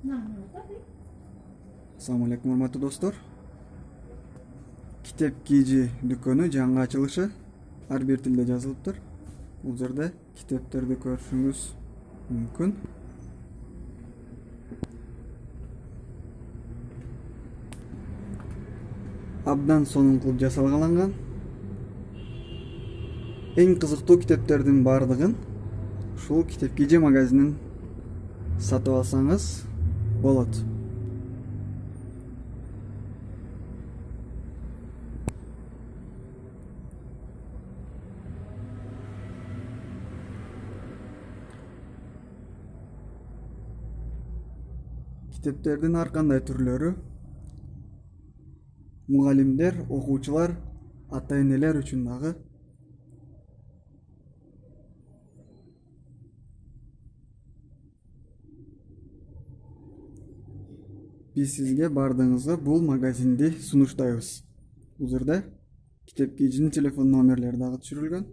Assalamu алейкум, урматтуу достор. Китеп кийжи дүкөнү жаңы ачылышы ар бир тилде жазылыптыр. Бул жерде китептерди көрүшүңүз мүмкүн. Абдан сонун кылып жасалгаланган. Эң кызыктуу китептердин баардыгын ушул китеп кийжи магазинин сатып алсаңыз болот. Китептердин ар кандай түрлөрү мугалимдер, окуучулар, ата-энелер үчүн дагы. Биз сизге бардыгыңызга бул магазинди сунуштайбыз. Бул жерде китеп кийжинин телефон номерлери дагы түшүрүлгөн.